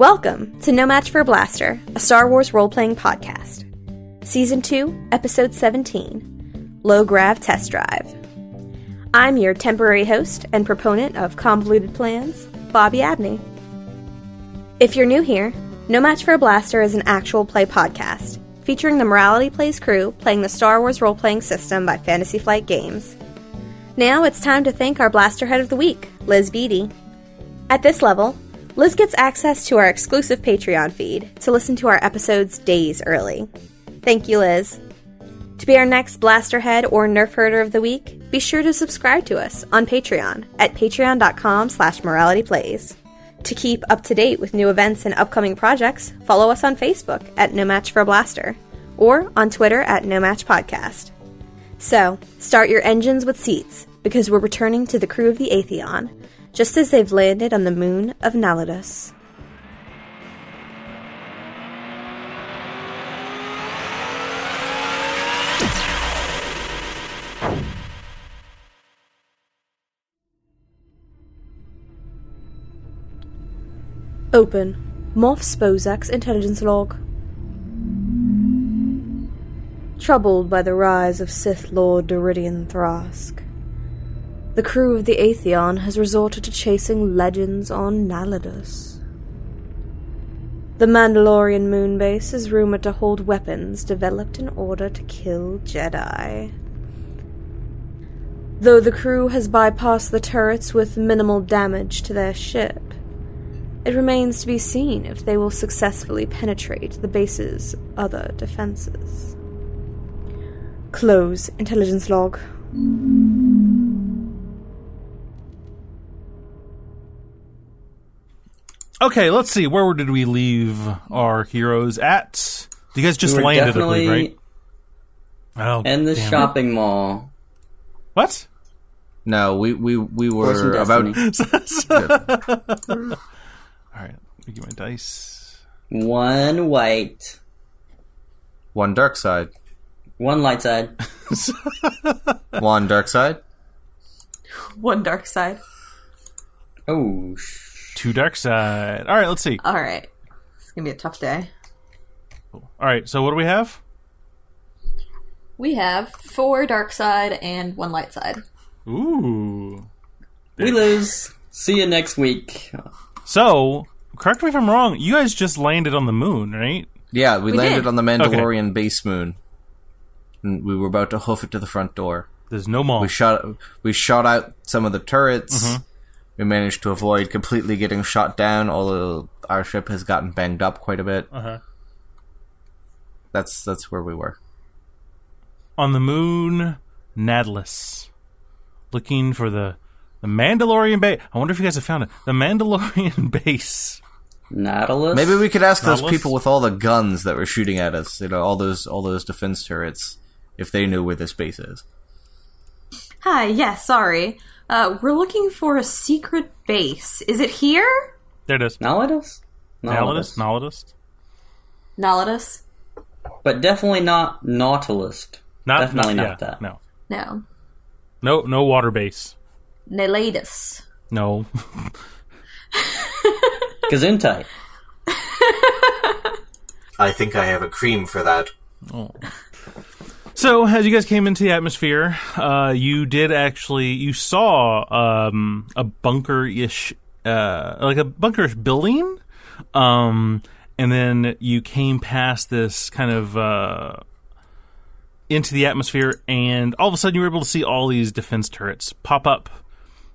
Welcome to No Match for a Blaster, a Star Wars role-playing podcast. Season 2, Episode 17, Low Grav Test Drive. I'm your temporary host and proponent of convoluted plans, Bobby Abney. If you're new here, No Match for a Blaster is an actual play podcast, featuring the Morality Plays crew playing the Star Wars role-playing system by Fantasy Flight Games. Now it's time to thank our Blaster Head of the Week, Liz Beatty. At this level, Liz gets access to our exclusive Patreon feed to listen to our episodes days early. Thank you, Liz. To be our next Blaster Head or Nerf Herder of the Week, be sure to subscribe to us on Patreon at patreon.com/moralityplays. To keep up to date with new events and upcoming projects, follow us on Facebook at No Match for a Blaster or on Twitter at No Match Podcast. So, start your engines with seats, because we're returning to the crew of the Atheon, just as they've landed on the moon of Naladus. Open. Moff Spozak's intelligence log. Troubled by the rise of Sith Lord Doridian Thrask, the crew of the Atheon has resorted to chasing legends on Naladus. The Mandalorian moon base is rumored to hold weapons developed in order to kill Jedi. Though the crew has bypassed the turrets with minimal damage to their ship, it remains to be seen if they will successfully penetrate the base's other defenses. Close intelligence log. Okay, let's see. Where did we leave our heroes at? You guys just landed, I believe, right? Oh, in the shopping mall. What? No, we were about. All right, let me get my dice. One white, One dark side. one light side. One dark side. One dark side. Oh, Two dark side. All right, let's see. All right. It's going to be a tough day. All right, so what do we have? We have 4 dark side and 1 light side. Ooh. we lose. See you next week. So, correct me if I'm wrong, you guys just landed on the moon, right? Yeah, we landed did. on the Mandalorian base moon. And we were about to hoof it to the front door. There's no mall. We shot out some of the turrets. Mm-hmm. We managed to avoid completely getting shot down, although our ship has gotten banged up quite a bit. Uh-huh. That's where we were. On the moon, Naladus. Looking for the Mandalorian base. I wonder if you guys have found it. The Mandalorian base. Nautilus? Maybe we could ask Nautilus? those people with all the guns that were shooting at us, all those defense turrets, if they knew where this base is. Hi, yes, sorry. We're looking for a secret base. Is it here? There it is. Naladus? Naladus. Naladus? But definitely not Nautilus. Definitely not that. No. No. No water base. Naladus. No. Gesundheit. I think I have a cream for that. Oh. So, as you guys came into the atmosphere, you saw a bunker-ish, like a bunker-ish building, and then you came past this kind of into the atmosphere, and all of a sudden you were able to see all these defense turrets pop up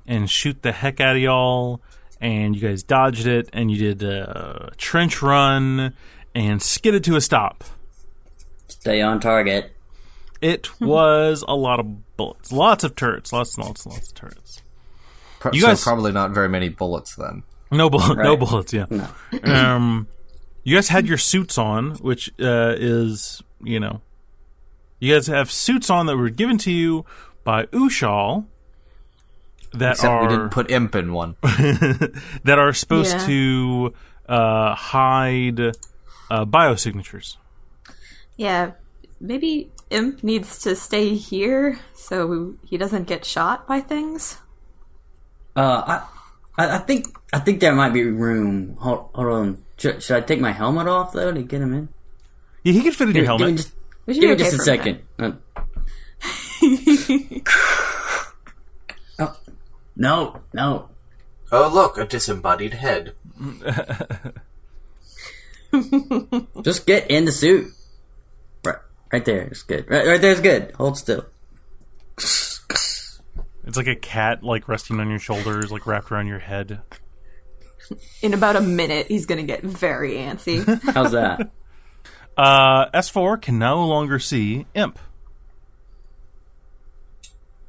and shoot the heck out of y'all, and you guys dodged it, and you did a trench run and skidded to a stop. Stay on target. It was a lot of bullets. Lots of turrets. Lots of turrets. You guys, probably not very many bullets then. No Right. bullets, yeah. No. You guys had your suits on, which is, you guys have suits on that were given to you by Ushal Except we didn't put imp in one. that are supposed to hide biosignatures. Yeah, maybe Imp needs to stay here so he doesn't get shot by things. I think there might be room. Hold on. Should I take my helmet off, though, to get him in? Yeah, he could fit in your helmet. Give me just a second. Oh. No. Oh, look, a disembodied head. Just get in the suit. Right there. It's good. Right there's good. Hold still. It's like a cat, like, resting on your shoulders, like, wrapped around your head. In about a minute, he's gonna get very antsy. How's that? S4 can no longer see Imp.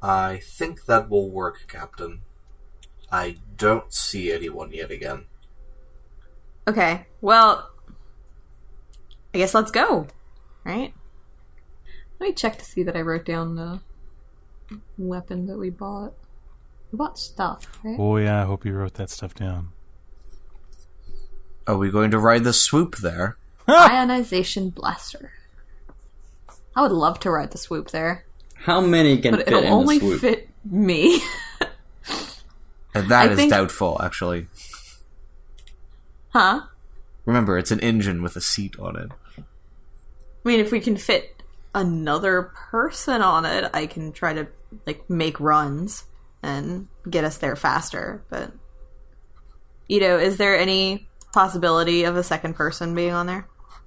I think that will work, Captain. I don't see anyone yet again. Okay, well, I guess let's go, right? Let me check to see that I wrote down the weapon that we bought. We bought stuff, right? Oh yeah, I hope you wrote that stuff down. Are we going to ride the swoop there? Ionization blaster. I would love to ride the swoop there. How many can But fit it'll in only the swoop? fit me. And that I is think- doubtful, actually. Huh? Remember, it's an engine with a seat on it. I mean, if we can fit another person on it, I can try to, like, make runs and get us there faster. But, Ito, is there any possibility of a second person being on there?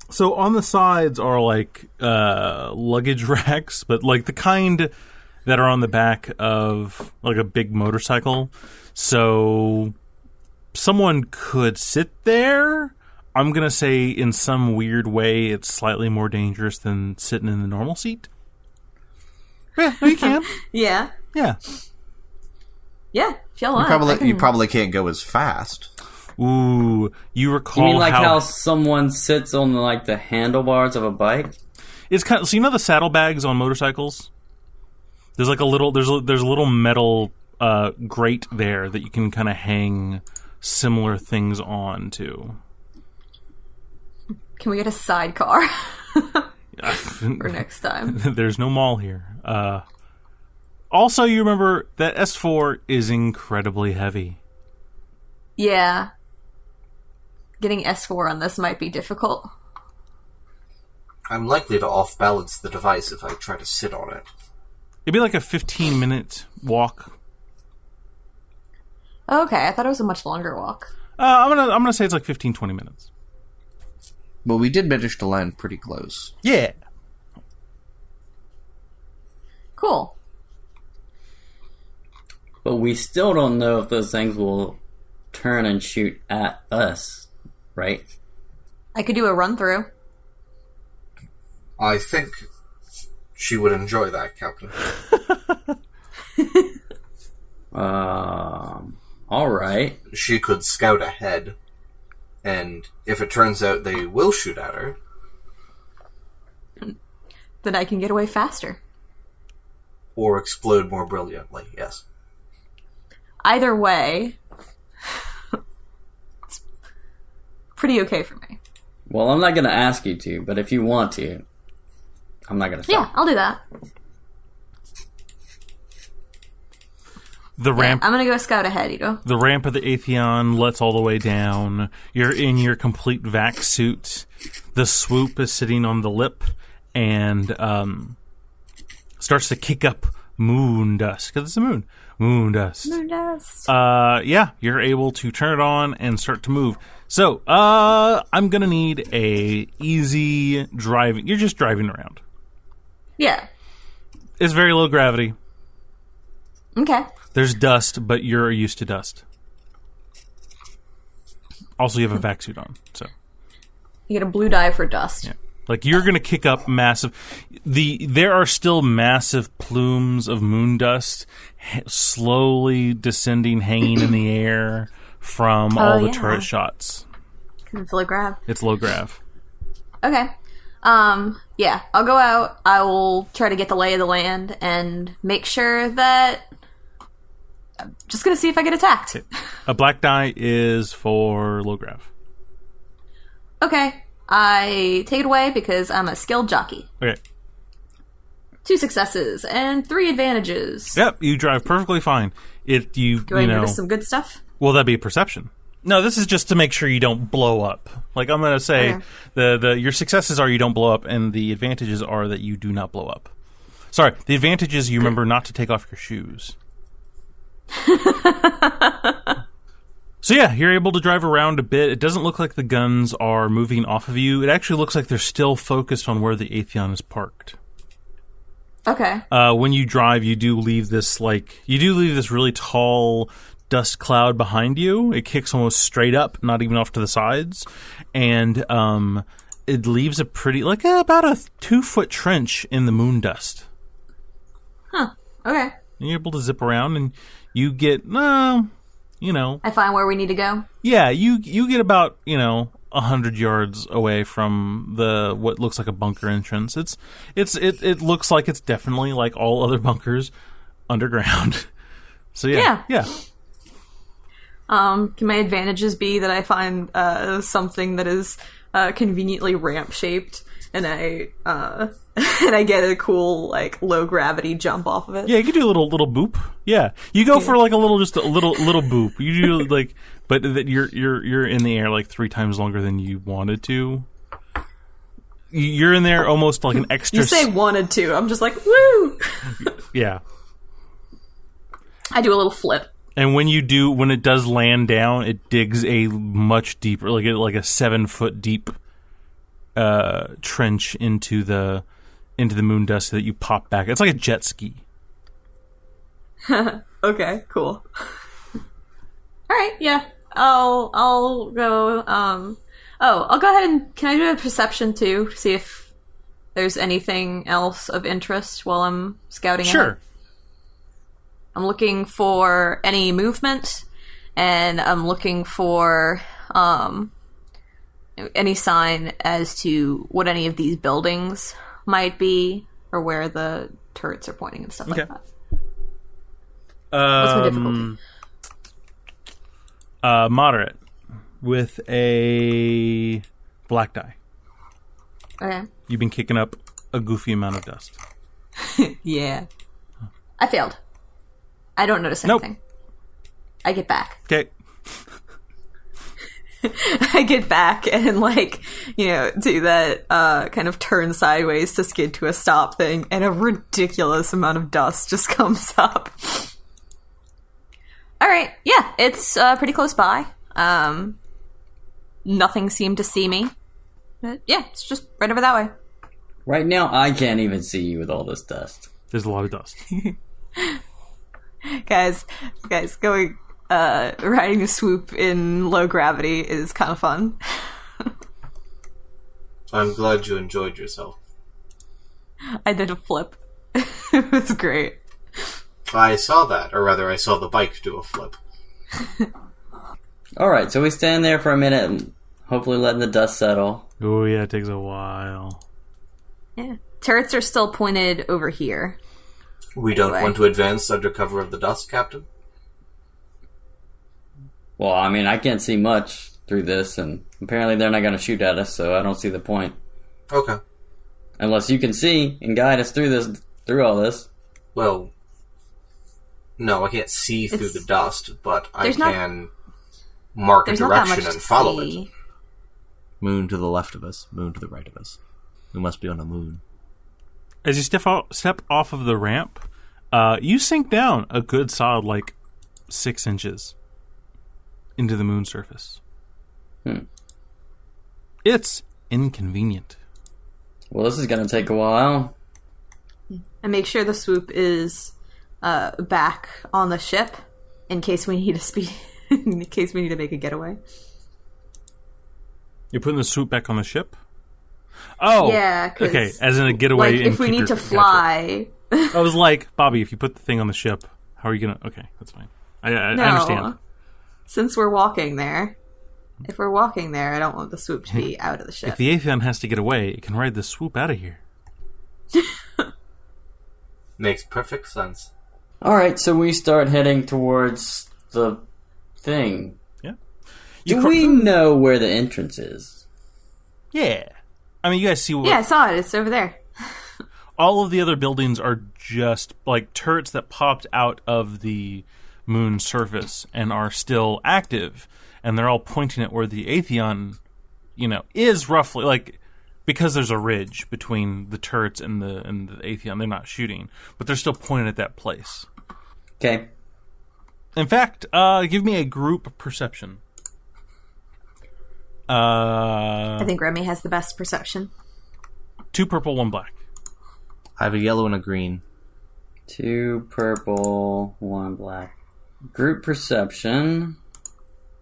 So on the sides are like luggage racks, but like the kind that are on the back of like a big motorcycle. So someone could sit there. I'm going to say in some weird way it's slightly more dangerous than sitting in the normal seat. Yeah, no, you can. Yeah. Yeah. Yeah, if y'all want. You probably can't go as fast. Ooh, you recall You mean like how someone sits on like the handlebars of a bike? It's kind of, so you know the saddlebags on motorcycles? There's like a little there's a little metal grate there that you can kind of hang similar things on to. Can we get a sidecar for next time? There's no mall here. Also, you remember that S4 is incredibly heavy. Yeah. Getting S4 on this might be difficult. I'm likely to off-balance the device if I try to sit on it. It'd be like a 15-minute walk. Okay, I thought it was a much longer walk. I'm gonna say it's like 15, 20 minutes. But we did manage to land pretty close. Yeah. Cool. But we still don't know if those things will turn and shoot at us, right? I could do a run through. I think she would enjoy that, Captain. Alright. She could scout ahead, and if it turns out they will shoot at her... Then I can get away faster. Or explode more brilliantly, yes. Either way, it's pretty okay for me. Well, I'm not going to ask you to, but if you want to, I'm not going to Yeah, I'll do that. The ramp. I'm gonna go scout ahead, Ito. The ramp of the Atheon lets all the way down. You're in your complete vac suit. The swoop is sitting on the lip and starts to kick up moon dust because it's a moon. Moon dust. Moon dust. Yeah, you're able to turn it on and start to move. So, I'm gonna need a easy driving. You're just driving around. Yeah. It's very low gravity. Okay. There's dust, but you're used to dust. Also, you have a vac suit on, so You get a blue dye for dust. yeah. Like you're gonna kick up massive. There are still massive plumes of moon dust slowly descending, hanging in the air from all the turret shots. It's low grav. It's low grav. Okay. Yeah, I'll go out. I will try to get the lay of the land and make sure that I'm just gonna see if I get attacked. A black die is for low grav. Okay. I take it away because I'm a skilled jockey. Okay. 2 successes and 3 advantages. Yep, you drive perfectly fine. Do I notice some good stuff? Well, that'd be a perception. No, this is just to make sure you don't blow up. Like, I'm going to say your successes are you don't blow up, and the advantages are that you do not blow up. Sorry, the advantage is you remember not to take off your shoes. So yeah, you're able to drive around a bit. It doesn't look like the guns are moving off of you. It actually looks like they're still focused on where the Atheon is parked. Okay. When you drive, you do leave this really tall dust cloud behind you. It kicks almost straight up, not even off to the sides, and it leaves a pretty about a 2-foot trench in the moon dust. Huh. Okay. And you're able to zip around, and you get I find where we need to go. Yeah, you get about 100 yards away from the what looks like a bunker entrance. It looks like it's definitely like all other bunkers underground. So yeah. Can my advantages be that I find something that is conveniently ramp shaped, and I and I get a cool like low gravity jump off of it? Yeah, you can do a little boop. Yeah, you go for like a little boop. You do but that you're in the air like 3 times longer than you wanted to. You're in there almost like an extra. You say wanted to. I'm just like woo. Yeah. I do a little flip. And when it does land down, it digs a much deeper, like a 7-foot deep trench into the moon dust so that you pop back. It's like a jet ski. Okay, cool. All right, yeah. I'll go. I'll go ahead and can I do a perception too to see if there's anything else of interest while I'm scouting? Sure. Ahead? I'm looking for any movement, and I'm looking for any sign as to what any of these buildings might be, or where the turrets are pointing and stuff like that. What's my difficulty? Moderate, with a black die. Okay. You've been kicking up a goofy amount of dust. Yeah. I failed. I don't notice anything. I get back. Okay. I get back and, do that kind of turn sideways to skid to a stop thing, and a ridiculous amount of dust just comes up. All right. Yeah, it's pretty close by. Nothing seemed to see me. But yeah, it's just right over that way. Right now, I can't even see you with all this dust. There's a lot of dust. Guys, going riding a swoop in low gravity is kind of fun. I'm glad you enjoyed yourself. I did a flip. It was great. I saw that, or rather, I saw the bike do a flip. Alright, so we stand there for a minute, and hopefully letting the dust settle. Oh yeah, it takes a while. Yeah. Turrets are still pointed over here. We don't want to advance under cover of the dust, Captain? Well, I mean, I can't see much through this, and apparently they're not going to shoot at us, so I don't see the point. Okay. Unless you can see and guide us through all this. Well, no, I can't see through the dust, but I can mark a direction and follow it. Moon to the left of us, moon to the right of us. We must be on a moon. As you step off of the ramp, you sink down a good solid 6 inches into the moon surface. It's inconvenient. Well, this is going to take a while. And make sure the swoop is back on the ship in case we need in case we need to make a getaway. You're putting the swoop back on the ship? Oh, yeah. Okay, as in a getaway. If we need to fly. I was like, Bobby, if you put the thing on the ship, how are you gonna? Okay, that's fine. I understand. Since we're walking there, if we're walking there, I don't want the swoop to be out of the ship. If the Atheon has to get away, it can ride the swoop out of here. Makes perfect sense. Alright, so we start heading towards the thing. Yeah. Do we know where the entrance is? Yeah. I mean, you guys see what... Yeah, I saw it. It's over there. All of the other buildings are just turrets that popped out of the moon surface and are still active. and they're all pointing at where the Atheon, is roughly, like, because there's a ridge between the turrets and the Atheon, they're not shooting, but they're still pointing at that place. Okay. In fact, give me a group perception. I think Remy has the best perception. 2 purple, 1 black. I have a yellow and a green. 2 purple, 1 black. Group perception,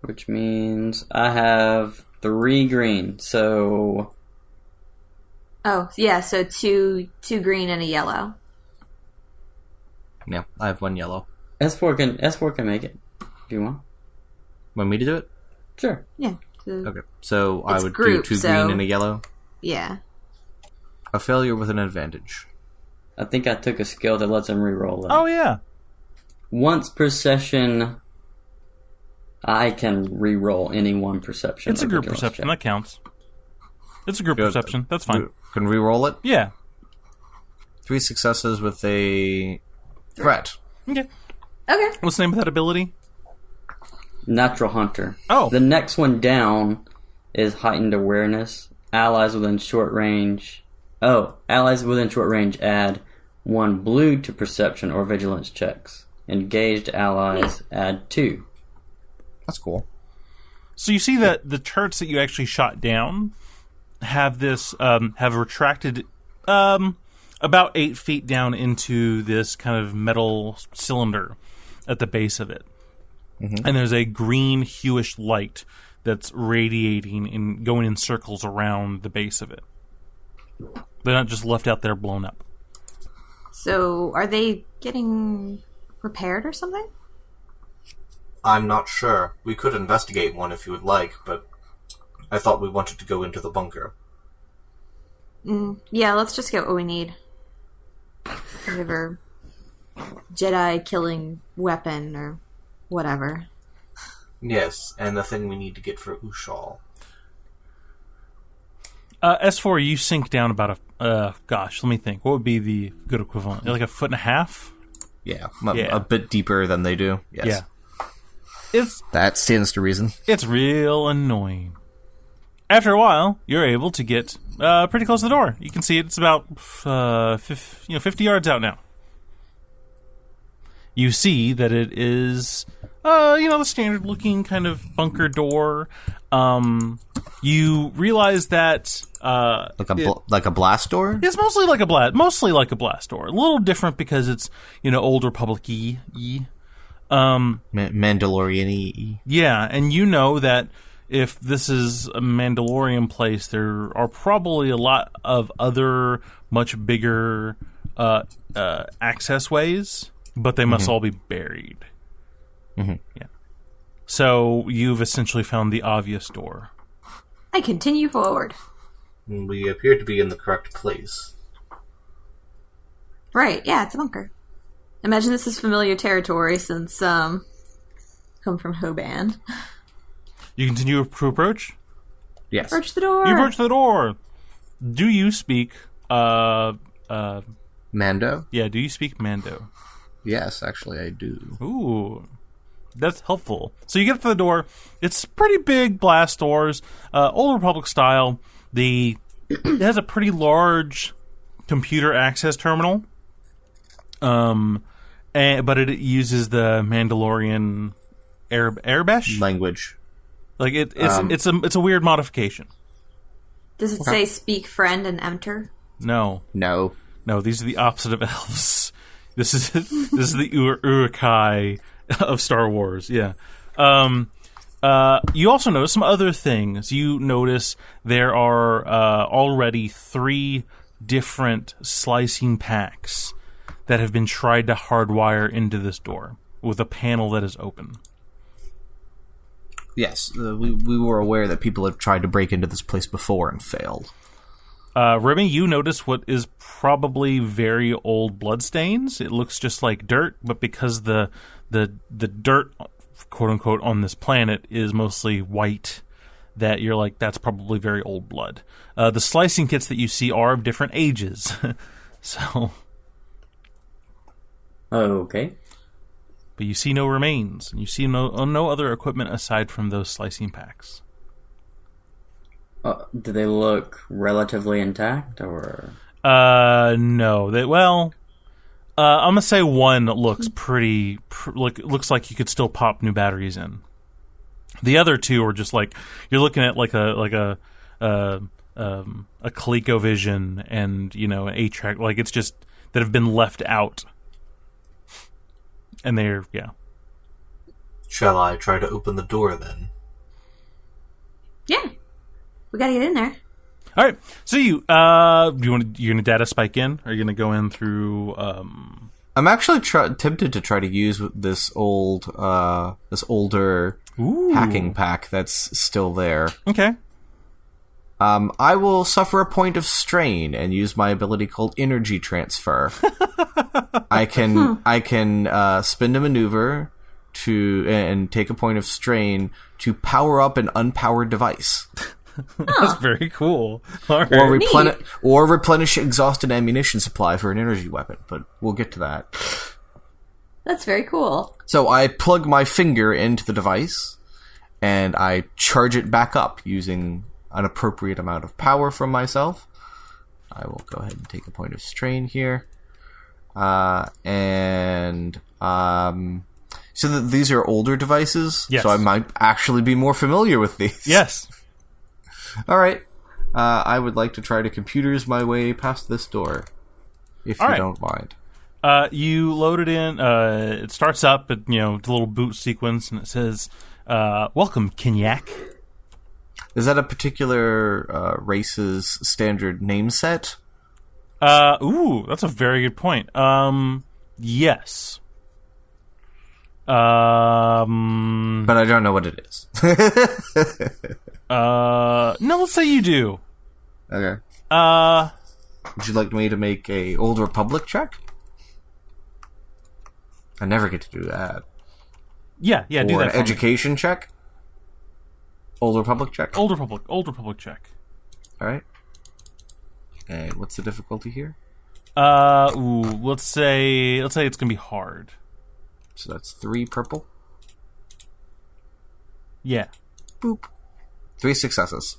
which means I have 3 green, so... Oh, yeah, so two green and a yellow. Yeah, I have 1 yellow. S4 can make it, if you want. Want me to do it? Sure. Yeah. Okay, so I would group, do 2 so- green and a yellow. Yeah. A failure with an advantage. I think I took a skill that lets him reroll that. Oh, yeah. Once per session, I can reroll any one perception. It's a or group vigilance perception. check. That counts. It's a group perception. That's fine. Can re-roll it? Yeah. 3 successes with a threat. Okay. Okay. What's the name of that ability? Natural Hunter. Oh. The next one down is Heightened Awareness. Allies within short range add 1 blue to perception or vigilance checks. Engaged allies add 2. That's cool. So you see that the turrets that you actually shot down have this have retracted about 8 feet down into this kind of metal cylinder at the base of it. Mm-hmm. And there's a green hueish light that's radiating and going in circles around the base of it. They're not just left out there blown up. So, are they getting repaired or something? I'm not sure. We could investigate one if you would like, but I thought we wanted to go into the bunker. Yeah, let's just get what we need. Whatever Jedi-killing weapon or whatever. Yes, and the thing we need to get for Ushal. S4, you sink down about let me think. What would be the good equivalent? Like 1.5 feet? Yeah, Yeah. a bit deeper than they do. Yes. Yeah. That stands to reason. It's real annoying. After a while, you're able to get pretty close to the door. You can see it's about 50 yards out now. You see that it is, the standard-looking kind of bunker door. You realize that like a blast door. it's mostly like a blast door. A little different because it's Old Republic-y. Mandalorian-y. Yeah, and you know that if this is a Mandalorian place, there are probably a lot of other much bigger access ways, but they must all be buried. Mm-hmm. Yeah. So you've essentially found the obvious door. I continue forward. We appear to be in the correct place. Right, yeah, it's a bunker. Imagine this is familiar territory since, come from Hoban. You continue to approach? Yes. Approach the door! You approach the door! Do you speak, Mando? yeah, do you speak Mando? Yes, actually I do. Ooh, that's helpful. So you get up to the door. It's pretty big blast doors, Old Republic style. It has a pretty large computer access terminal, but it uses the Mandalorian Arabesh Language. Like it's a weird modification. Does it say speak friend and enter? No, No. these are the opposite of elves. This is the Urukai of Star Wars. Yeah. You also notice some other things. You notice there are already 3 different slicing packs that have been tried to hardwire into this door with a panel that is open. Yes, we were aware that people have tried to break into this place before and failed. Remy, you notice what is probably very old bloodstains. It looks just like dirt, but because the dirt, quote unquote, on this planet is mostly white, that you're like, that's probably very old blood. The slicing kits that you see are of different ages. So, Okay. but you see no remains. You see no other equipment aside from those slicing packs. Do they look relatively intact, or? No. I'm gonna say one looks looks like you could still pop new batteries in. The other two are just like you're looking at like a ColecoVision and an 8-track, like it's just that have been left out, and they're Shall I try to open the door then? Yeah, we gotta get in there. All right. So you're gonna data spike in? Or are you gonna go in through? I'm actually tempted to try to use this older hacking pack that's still there. Okay. I will suffer a point of strain and use my ability called energy transfer. I can spin a maneuver and take a point of strain to power up an unpowered device. That's very cool. All right. Or replenish exhausted ammunition supply for an energy weapon, but we'll get to that. That's very cool. So I plug my finger into the device, and I charge it back up using an appropriate amount of power from myself. I will go ahead and take a point of strain here. So these are older devices, yes. So I might actually be more familiar with these. Yes. All right. I would like to try to computers my way past this door, if you don't mind. You load it in. It starts up at the little boot sequence, and it says, "Welcome, Kinyak." Is that a particular race's standard name set? That's a very good point. Yes. But I don't know what it is. No, let's say you do. Okay. Would you like me to make a Old Republic check? I never get to do that. Yeah, do that. Or an for education check? Old Republic check? Old Republic check. Alright. And what's the difficulty here? Let's say it's gonna be hard. So that's 3 purple? Yeah. Boop. 3 successes.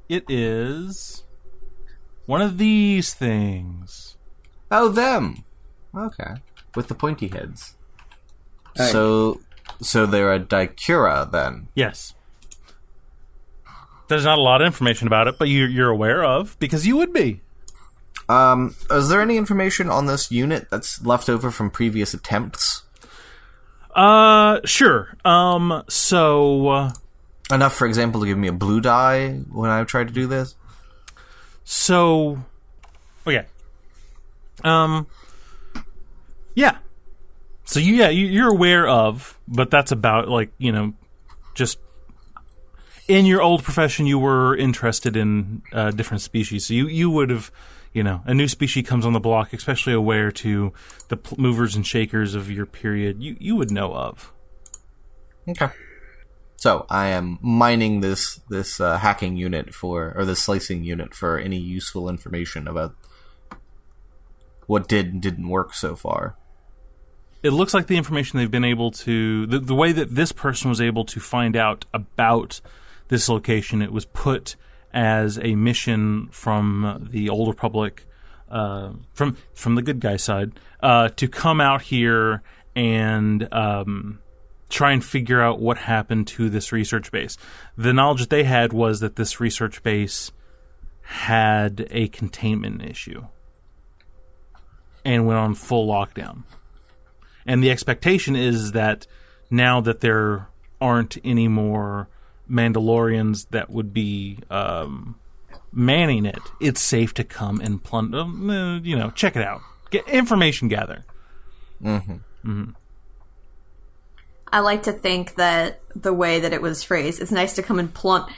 It is one of these things. Oh, them! Okay. With the pointy heads. Right. So they're a Daikura, then? Yes. There's not a lot of information about it, but you're aware of, because you would be. Is there any information on this unit that's left over from previous attempts? Sure. Enough, for example, to give me a blue die when I try to do this? So, okay. Yeah. So you're aware of, but that's about just in your old profession, you were interested in different species. So you would have, a new species comes on the block, especially aware to the movers and shakers of your period. You would know of. Okay. So I am mining this hacking unit or this slicing unit for any useful information about what did and didn't work so far. It looks like the information they've been able to... The way that this person was able to find out about this location, it was put as a mission from the Old Republic, from the good guy side, to come out here and try and figure out what happened to this research base. The knowledge that they had was that this research base had a containment issue and went on full lockdown. And the expectation is that now that there aren't any more Mandalorians that would be manning it, it's safe to come and plunder, check it out. Get information gather. Mm-hmm. Mm-hmm. I like to think that the way that it was phrased, it's nice to come and plunt,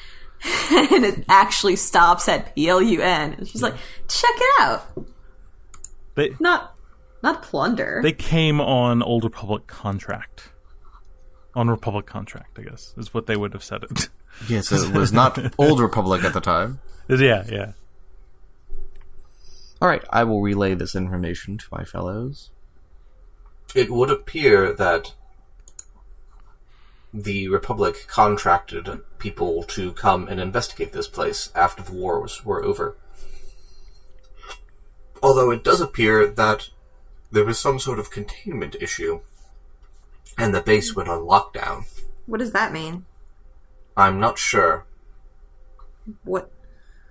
and it actually stops at PLUN. It's just like, check it out. Not plunder. They came on Old Republic contract. On Republic contract, I guess, is what they would have said it. Yes, it was not Old Republic at the time. Yeah. All right, I will relay this information to my fellows. It would appear that the Republic contracted people to come and investigate this place after the wars were over. Although it does appear that there was some sort of containment issue, and the base went on lockdown. What does that mean? I'm not sure. What?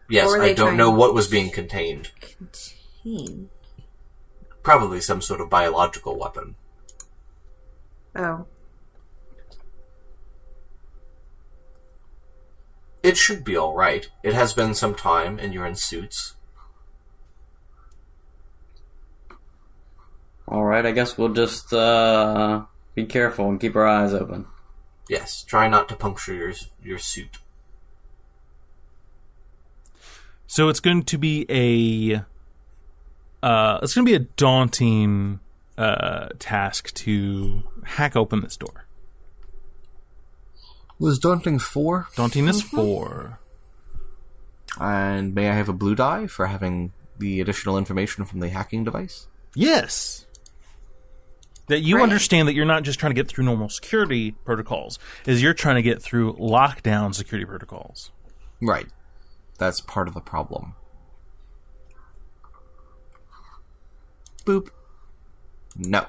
Yes, I don't know what was being contained. Contain? Probably some sort of biological weapon. Oh. It should be alright. It has been some time, and you're in suits. Alright, I guess we'll just be careful and keep our eyes open. Yes, try not to puncture your suit. So it's going to be a daunting task to hack open this door. Was daunting 4? Daunting is 4. And may I have a blue die for having the additional information from the hacking device? Yes. That you understand that you're not just trying to get through normal security protocols, is you're trying to get through lockdown security protocols. Right. That's part of the problem. Boop. No.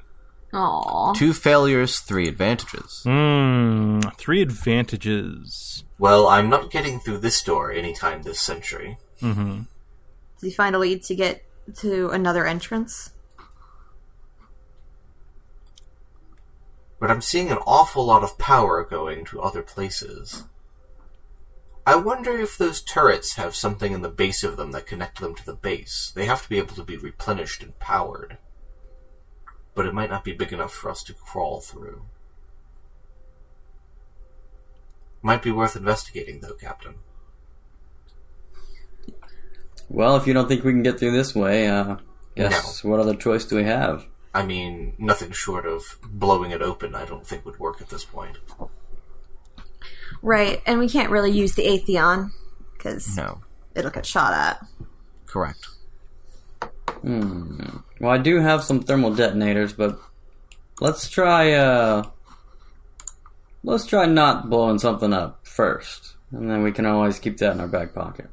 Aww. 2 failures, 3 advantages. 3 advantages. Well, I'm not getting through this door anytime this century. Mm-hmm. Did you find a lead to get to another entrance? But I'm seeing an awful lot of power going to other places. I wonder if those turrets have something in the base of them that connect them to the base. They have to be able to be replenished and powered. But it might not be big enough for us to crawl through. Might be worth investigating, though, Captain. Well, if you don't think we can get through this way, guess No. what other choice do we have? I mean, nothing short of blowing it open I don't think would work at this point. Right, and we can't really use the Atheon, because No. it'll get shot at. Correct. Well, I do have some thermal detonators, but let's try not blowing something up first, and then we can always keep that in our back pocket.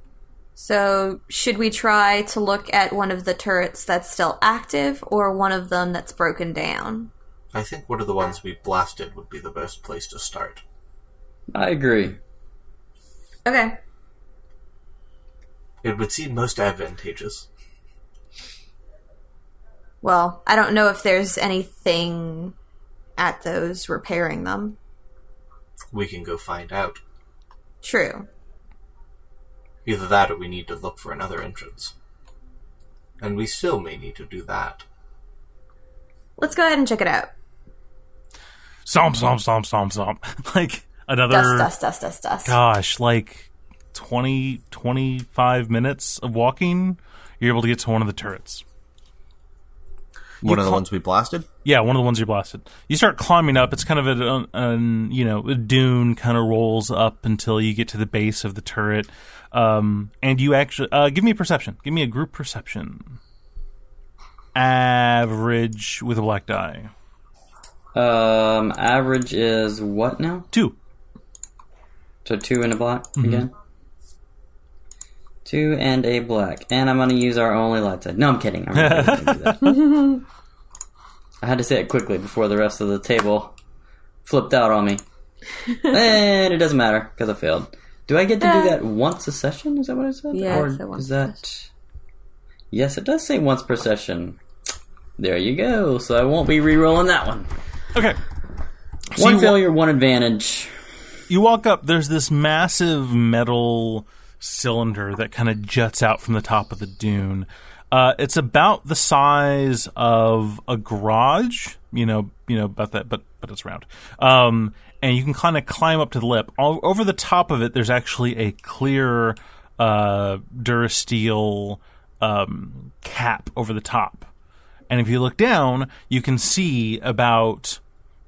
So, should we try to look at one of the turrets that's still active, or one of them that's broken down? I think one of the ones we blasted would be the best place to start. I agree. Okay. It would seem most advantageous. Well, I don't know if there's anything at those repairing them. We can go find out. True. Either that or we need to look for another entrance. And we still may need to do that. Let's go ahead and check it out. Stomp. Like, another... Dust. Gosh, like 20, 25 minutes of walking, you're able to get to one of the turrets. One of the ones we blasted? Yeah, one of the ones you blasted. You start climbing up. It's kind of a dune kind of rolls up until you get to the base of the turret. And you actually... give me a perception. Give me a group perception. Average with a black die. Average is what now? 2. So 2 and a black again? 2 and a black. And I'm going to use our only light side. No, I'm kidding. I'm not going to do that. I had to say it quickly before the rest of the table flipped out on me. And it doesn't matter, because I failed. Do I get to do that once a session? Is that what I said? Yeah, or it's a once is that... Yes, it does say once per session. There you go. So I won't be re-rolling that one. Okay. So One failure, one advantage. You walk up, there's this massive metal cylinder that kind of juts out from the top of the dune. It's about the size of a garage, about that, but it's round. And you can kind of climb up to the lip. Over the top of it, there's actually a clear Durasteel cap over the top. And if you look down, you can see about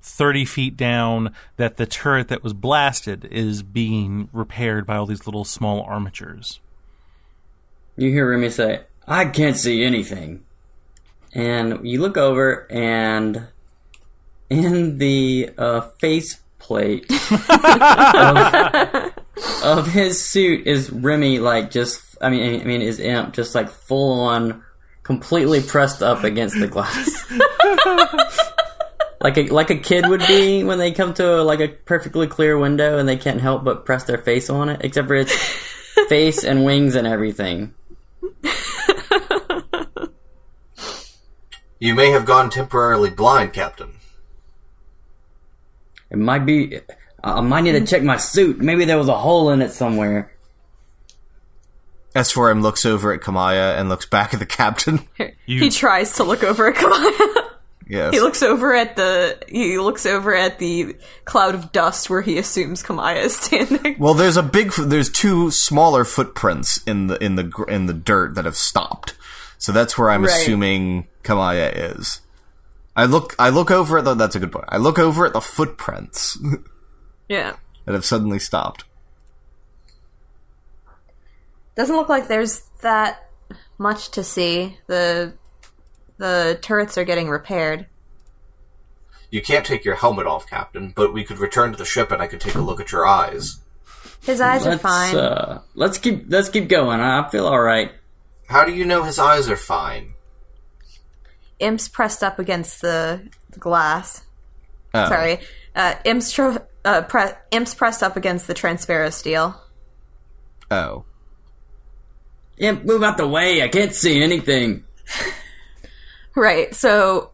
30 feet down that the turret that was blasted is being repaired by all these little small armatures. You hear Remy say, I can't see anything. And you look over, and in the face plate of his suit is Remy like just I mean is Imp just like full on completely pressed up against the glass. like a kid would be when they come to a perfectly clear window and they can't help but press their face on it, except for its face and wings and everything. You may have gone temporarily blind, Captain. It might be. I might need to check my suit. Maybe there was a hole in it somewhere. S4M looks over at Kamaya and looks back at the captain. He tries to look over at Kamaya. Yes. He looks over at the cloud of dust where he assumes Kamaya is standing. Well, there's two smaller footprints in the dirt that have stopped. So that's where I'm assuming Kamaya is. I look over at that's a good point. I look over at the footprints. Yeah. That have suddenly stopped. Doesn't look like there's that much to see. The turrets are getting repaired. You can't take your helmet off, Captain, but we could return to the ship and I could take a look at your eyes. His eyes are fine. Let's keep going. I feel all right. How do you know his eyes are fine? Imp's pressed up against the glass. Oh. Sorry. Imp's pressed up against the transparent steel. Oh. Imp, move out the way. I can't see anything. Right, so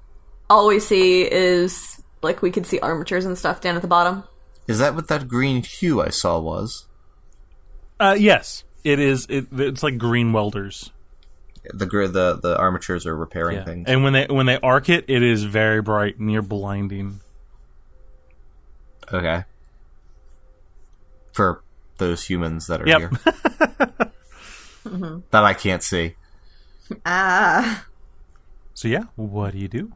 all we see is, we can see armatures and stuff down at the bottom. Is that what that green hue I saw was? Yes. It is. It's like green welders. The armatures are repairing things. And when they arc it, it is very bright, near blinding. Okay. For those humans that are here. That I can't see. So yeah, what do you do?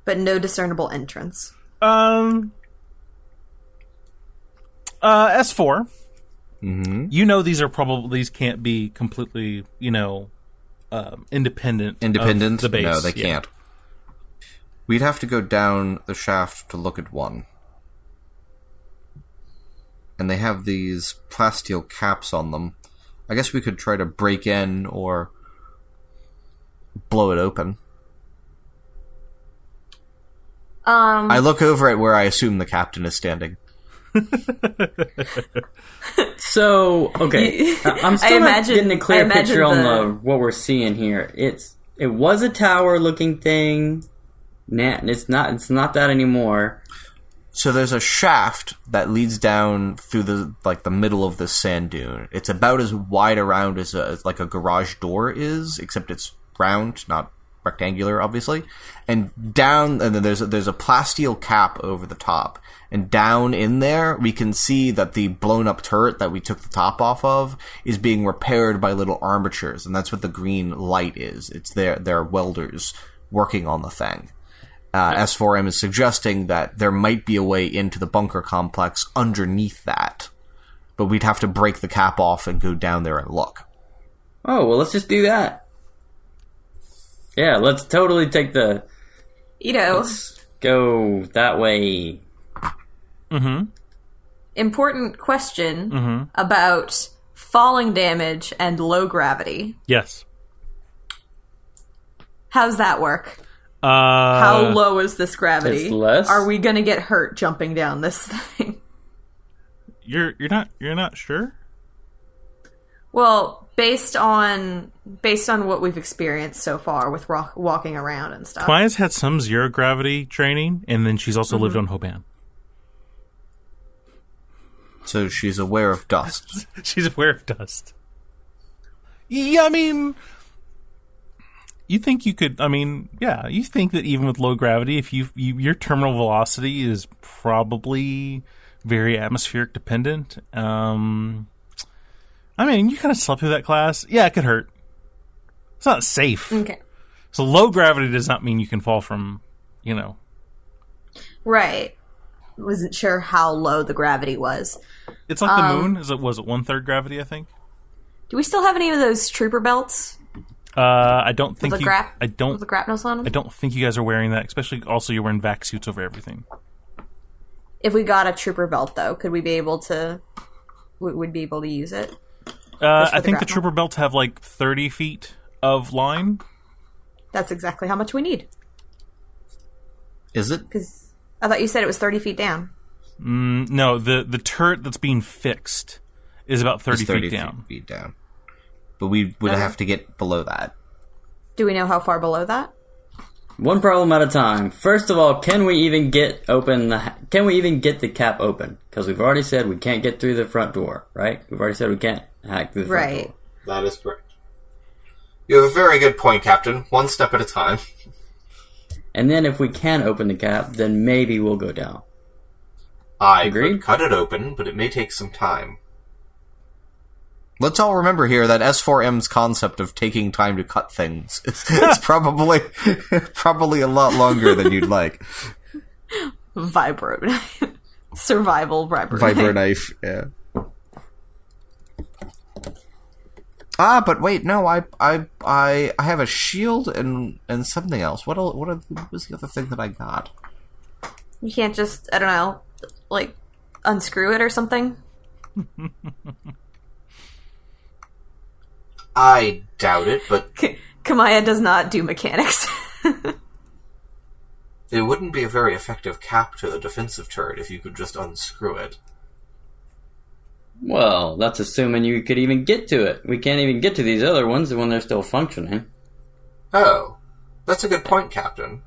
But no discernible entrance. S4. Mm-hmm. You know these can't be completely, independent. Independent? Of the base. No, they can't. We'd have to go down the shaft to look at one. And they have these plasteel caps on them. I guess we could try to break in or blow it open. I look over at where I assume the captain is standing. So, okay. I'm still not getting a clear picture on what we're seeing here. It was a tower-looking thing. Nah, it's not that anymore. So there's a shaft that leads down through the middle of the sand dune. It's about as wide around as a garage door is, except it's round, not rectangular, obviously. And down, and then there's a plasteel cap over the top. And down in there, we can see that the blown up turret that we took the top off of is being repaired by little armatures, and that's what the green light is. It's their welders working on the thing. S4M is suggesting that there might be a way into the bunker complex underneath that, but we'd have to break the cap off and go down there and look. Oh, well, let's just do that. Yeah, let's totally take the... Let's go that way. Mm-hmm. Important question about falling damage and low gravity. Yes. How's that work? How low is this gravity? It's less? Are we gonna get hurt jumping down this thing? You're not sure? Well, based on what we've experienced so far with walking around and stuff. Kaya's had some zero gravity training, and then she's also lived on Hoban. So she's aware of dust. She's aware of dust. Yeah, I mean, you think you could? I mean, yeah, you think that even with low gravity, if your terminal velocity is probably very atmospheric dependent. I mean, you kind of slept through that class. Yeah, it could hurt. It's not safe. Okay. So low gravity does not mean you can fall from, Right. Wasn't sure how low the gravity was. It's like the moon. Was it 1/3 gravity? I think. Do we still have any of those trooper belts? I don't think With the grapnels on them? I don't think you guys are wearing that. Especially, also, you're wearing vac suits over everything. If we got a trooper belt, though, could we be able to... Would be able to use it? I think the trooper belts have like 30 feet of line. That's exactly how much we need. Is it? Because I thought you said it was 30 feet down. No, the turret that's being fixed is about 30, It's 30 feet down. But we would have to get below that. Do we know how far below that? One problem at a time. First of all, can we even get the cap open? Because we've already said we can't get through the front door, right? We've already said we can't hack through the front door. That is correct. You have a very good point, Captain. One step at a time. And then if we can open the cap, then maybe we'll go down. I Agreed? could cut it open, but it may take some time. Let's all remember here that S4M's concept of taking time to cut things is probably a lot longer than you'd like. Vibro knife. Survival vibro Vibro knife, yeah. But wait, no, I have a shield and something else. What was the other thing that I got? You can't just, I don't know, like, unscrew it or something? I doubt it, but Kamaya does not do mechanics. it wouldn't be a very effective cap to the defensive turret if you could just unscrew it. Well, that's assuming you could even get to it. We can't even get to these other ones when they're still functioning. Oh, that's a good point, Captain.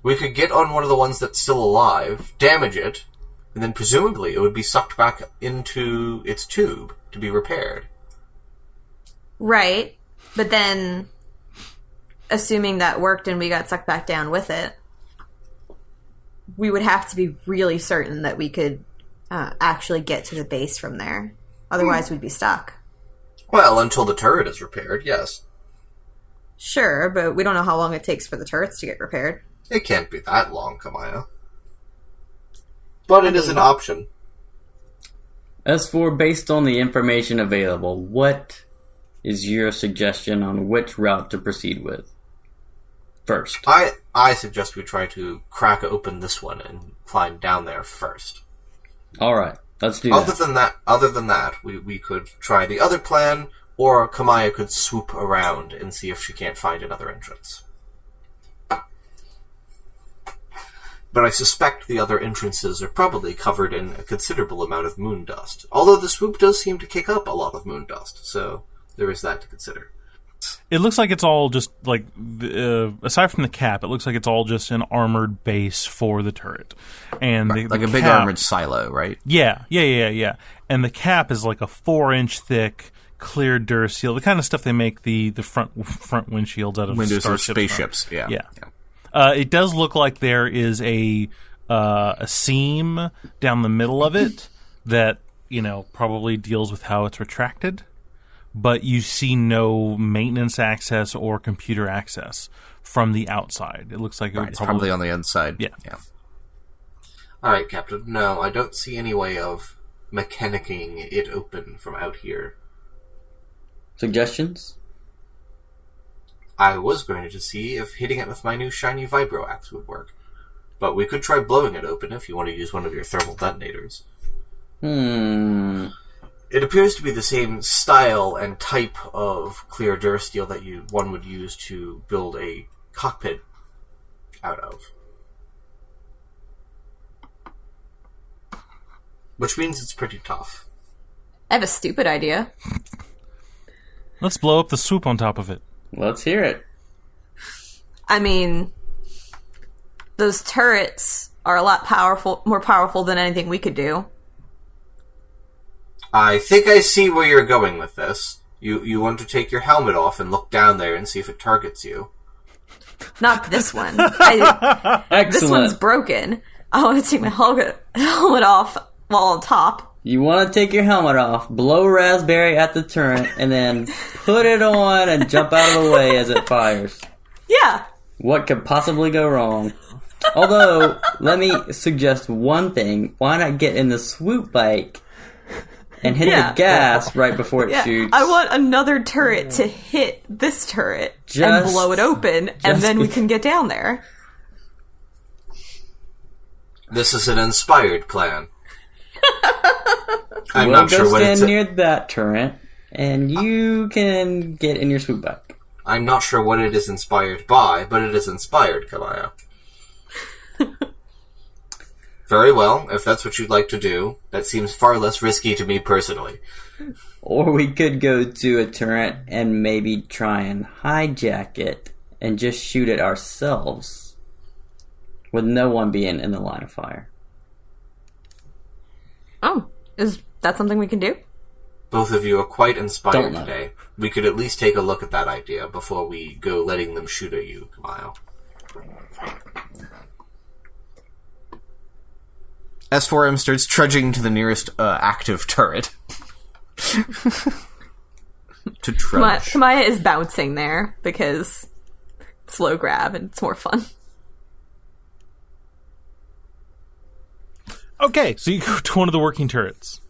We could get on one of the ones that's still alive, damage it, and then presumably it would be sucked back into its tube to be repaired. Right, but then, assuming that worked and we got sucked back down with it, we would have to be really certain that we could actually get to the base from there. Otherwise, we'd be stuck. Well, until the turret is repaired, yes. Sure, but we don't know how long it takes for the turrets to get repaired. It can't be that long, Kamaya. But it is an option. As for based on the information available, what is your suggestion on which route to proceed with first? I suggest we try to crack open this one and climb down there first. Alright, let's do that. Other than that, we could try the other plan, or Kamaya could swoop around and see if she can't find another entrance. But I suspect the other entrances are probably covered in a considerable amount of moon dust. Although the swoop does seem to kick up a lot of moon dust, so there is that to consider. It looks like it's all just, like, aside from the cap, it looks like it's all just an armored base for the turret. And Right, like the a big cap, armored silo, right? Yeah. And the cap is like a 4-inch thick, clear durasteel, the kind of stuff they make the front windshields out of Windows of starships spaceships, from. yeah. It does look like there is a seam down the middle of it that, probably deals with how it's retracted. But you see no maintenance access or computer access from the outside. It looks like it would It's probably on the inside. Yeah. Alright, Captain. No, I don't see any way of mechanicking it open from out here. Suggestions? I was going to see if hitting it with my new shiny vibro axe would work. But we could try blowing it open if you want to use one of your thermal detonators. It appears to be the same style and type of clear durasteel that one would use to build a cockpit out of. Which means it's pretty tough. I have a stupid idea. Let's blow up the swoop on top of it. Let's hear it. I mean, those turrets are a lot more powerful than anything we could do. I think I see where you're going with this. You want to take your helmet off and look down there and see if it targets you. Not this one. Excellent. This one's broken. I want to take my helmet off while on top. You want to take your helmet off, blow raspberry at the turret, and then put it on and jump out of the way as it fires. Yeah. What could possibly go wrong? Although, let me suggest one thing. Why not get in the swoop bike and hit the gas right before it shoots? I want another turret to hit this turret and blow it open, and then we can get down there. This is an inspired plan. I'm we'll not sure go what stand it's. near that turret, and you can get in your swoop bike. I'm not sure what it is inspired by, but it is inspired, Kamaya. Very well, if that's what you'd like to do. That seems far less risky to me personally. Or we could go to a turret and maybe try and hijack it and just shoot it ourselves, with no one being in the line of fire. Oh, is that something we can do? Both of you are quite inspired Don't know. today. We could at least take a look at that idea before we go letting them shoot at you, Kamaya. S4M starts trudging to the nearest active turret. To trudge. Kamaya is bouncing there because slow grab and it's more fun. Okay, so you go to one of the working turrets.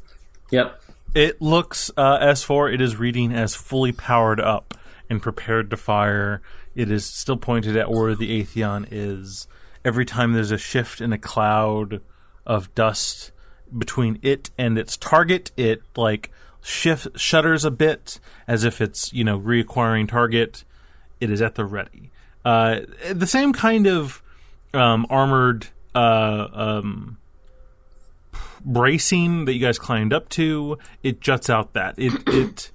Yep. It looks, S4, it is reading as fully powered up and prepared to fire. It is still pointed at where the Atheon is. Every time there's a shift in a cloud of dust between it and its target, it, shudders a bit as if it's, reacquiring target. It is at the ready. The same kind of armored bracing that you guys climbed up to, it juts out that. It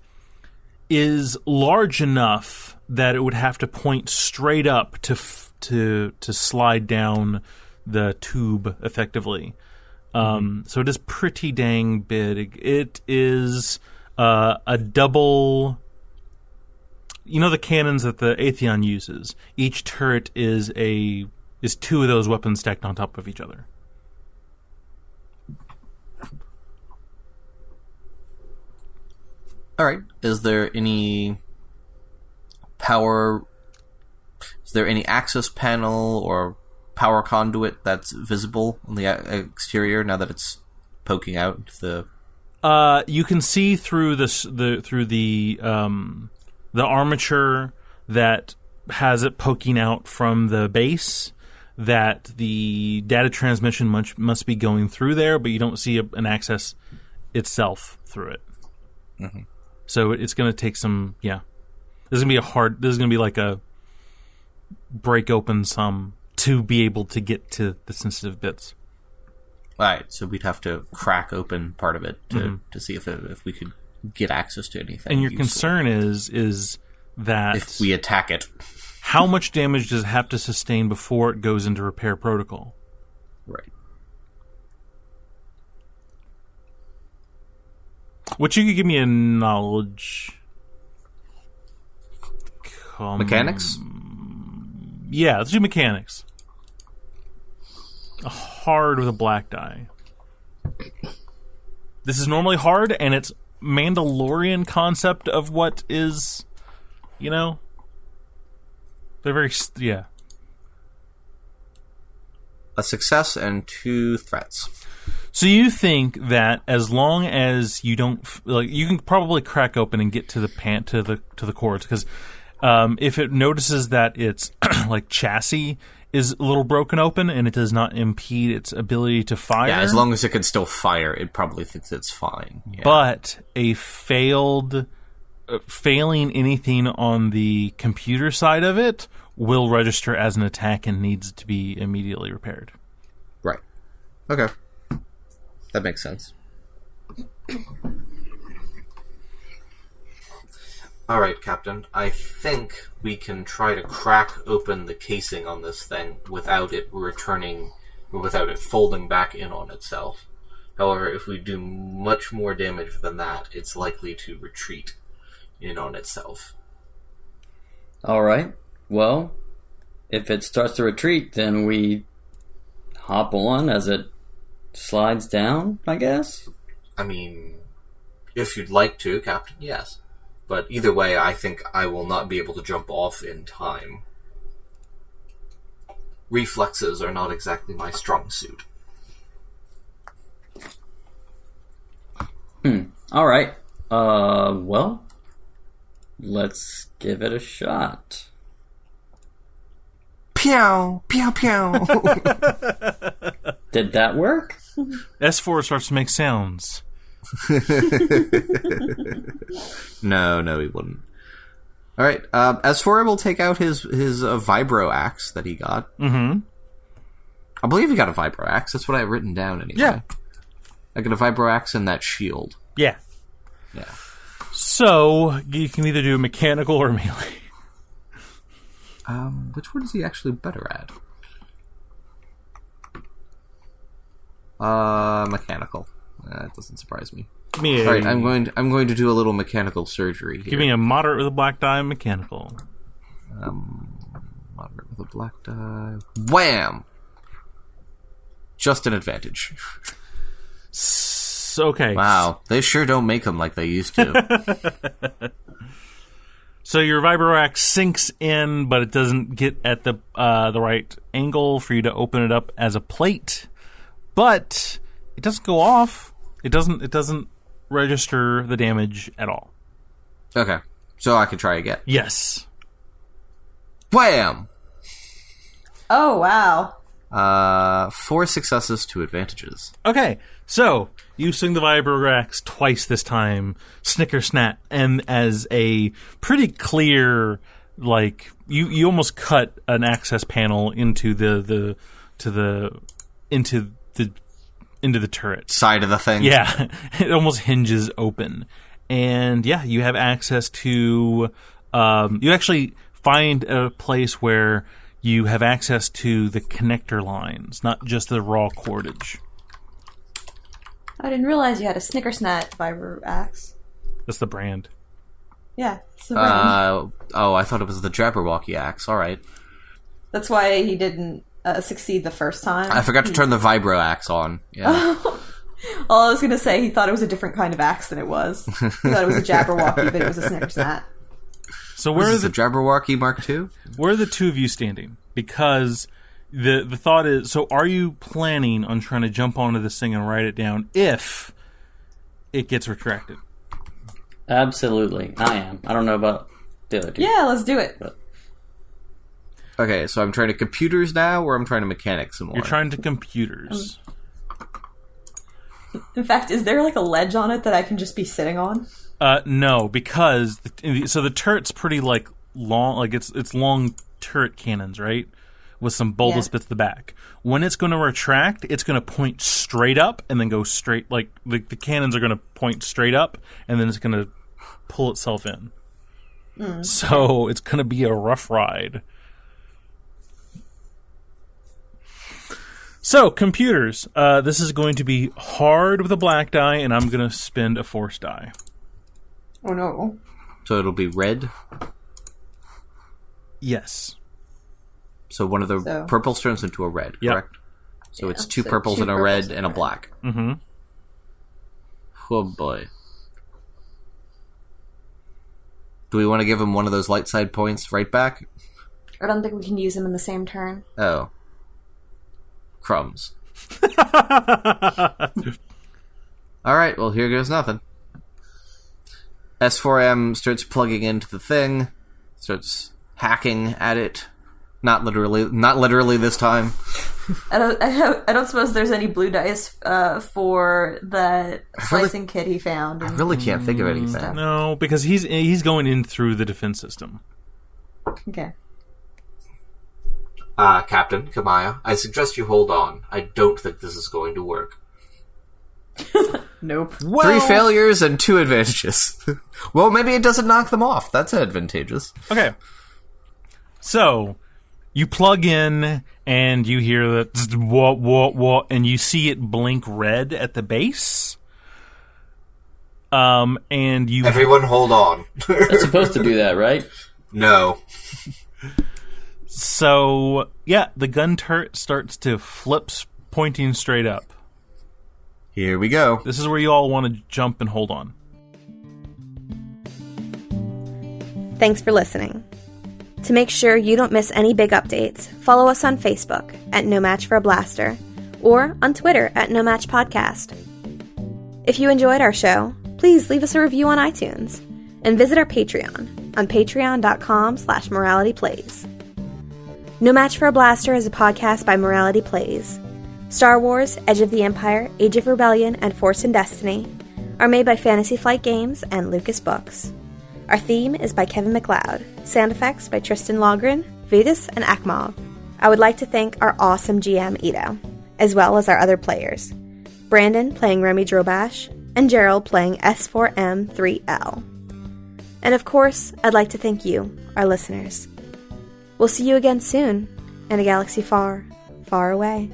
is large enough that it would have to point straight up to slide down the tube effectively. So it is pretty dang big. It is a double... the cannons that the Atheon uses. Each turret is two of those weapons stacked on top of each other. All right. Is there any access panel or power conduit that's visible on the exterior now that it's poking out into the... You can see through the armature that has it poking out from the base, that the data transmission must be going through there, but you don't see an access itself through it. Mm-hmm. So it's going to take some, This is going to be like a break open some to be able to get to the sensitive bits. All right, so we'd have to crack open part of it to see if we could get access to anything. And your useful. concern is that... if we attack it. How much damage does it have to sustain before it goes into repair protocol? Right. Which you could give me a knowledge... Mechanics? Yeah, let's do mechanics. A hard with a black die. This is normally hard, and it's Mandalorian concept of what is, they're very, A success and 2 threats. So you think that as long as you don't, you can probably crack open and get to the cords, because if it notices that its chassis is a little broken open and it does not impede its ability to fire. Yeah, as long as it can still fire, it probably thinks it's fine. Yeah. But a failing anything on the computer side of it will register as an attack and needs to be immediately repaired. Right. Okay. That makes sense. Alright, Captain. I think we can try to crack open the casing on this thing without it returning, or without it folding back in on itself. However, if we do much more damage than that, it's likely to retreat in on itself. Alright. Well, if it starts to retreat, then we hop on as it slides down, I guess? I mean, if you'd like to, Captain, yes. But either way, I think I will not be able to jump off in time. Reflexes are not exactly my strong suit. Alright. Well, let's give it a shot. Pew! Pew, pew! Did that work? S4 starts to make sounds. No, he wouldn't. All right, S4 will take out his vibro axe that he got. Mm-hmm. I believe he got a vibro axe. That's what I have written down anyway. Yeah. I got a vibro axe and that shield. Yeah. Yeah. So, you can either do mechanical or melee. Which one is he actually better at? Mechanical. That doesn't surprise me. Me. All right, I'm going to do a little mechanical surgery here. Give me a moderate with a black die mechanical. Moderate with a black die. Wham! Just an advantage. Okay. Wow, they sure don't make them like they used to. So your vibroax sinks in, but it doesn't get at the right angle for you to open it up as a plate. But it doesn't go off. It doesn't register the damage at all. Okay, so I can try again. Yes. Wham! Oh, wow. 4 successes, 2 advantages. Okay, so you swing the vibroax twice this time, snicker snap, and as a pretty clear, like you almost cut an access panel into the turret Side of the thing. Yeah, it almost hinges open, and yeah, you have access to. You actually find a place where you have access to the connector lines, not just the raw cordage. I didn't realize you had a Snickersnat vibro axe. That's the brand. Yeah, it's the brand. I thought it was the Jabberwocky axe. All right. That's why he didn't succeed the first time. I forgot to turn the vibro axe on. Yeah. Well, I was going to say, he thought it was a different kind of axe than it was. He thought it was a Jabberwocky, but it was a Snickersnat. So Where is the Jabberwocky Mark II? Where are the two of you standing? Because the thought is, so are you planning on trying to jump onto this thing and write it down if it gets retracted? Absolutely. I am. I don't know about the other two. Yeah, let's do it. But Okay, so I'm trying to computers now, or I'm trying to mechanics some more? You're trying to computers. In fact, is there like a ledge on it that I can just be sitting on? No, because the turret's pretty like long, like it's long turret cannons, right? With some bulbous bits at the back. When it's going to retract, it's going to point straight up and then go straight. Like the cannons are going to point straight up, and then it's going to pull itself in. So it's going to be a rough ride. So, computers. This is going to be hard with a black die, and I'm going to spend a force die. Oh no. So it'll be red. Yes. So one of the purples turns into a red, Yep. correct? So it's two purples and a red and a black. Mm-hmm. Oh boy. Do we want to give him one of those light side points right back? I don't think we can use them in the same turn. Oh. Crumbs. Alright, well here goes nothing. S4M starts plugging into the thing, starts hacking at it. Not literally this time. I don't suppose there's any blue dice for that slicing kit he found. I really can't think of anything. No, because he's going in through the defense system. Okay. Captain Kamaya, I suggest you hold on. I don't think this is going to work. Nope. Well, 3 failures and 2 advantages. Well, maybe it doesn't knock them off. That's advantageous. Okay. So, you plug in, and you hear that what, and you see it blink red at the base. And you... Everyone hold on. it's supposed to do that, right? No. So, yeah, the gun turret starts to flip, pointing straight up. Here we go. This is where you all want to jump and hold on. Thanks for listening. To make sure you don't miss any big updates, follow us on Facebook at No Match for a Blaster or on Twitter at No Match Podcast. If you enjoyed our show, please leave us a review on iTunes and visit our Patreon on patreon.com/moralityplays. No Match for a Blaster is a podcast by Morality Plays. Star Wars, Edge of the Empire, Age of Rebellion, and Force and Destiny are made by Fantasy Flight Games and Lucas Books. Our theme is by Kevin MacLeod, sound effects by Tristan Logren, Vetus, and Akmov. I would like to thank our awesome GM, Ito, as well as our other players, Brandon playing Remy Drobash, and Gerald playing S4M3L. And of course, I'd like to thank you, our listeners. We'll see you again soon, in a galaxy far, far away.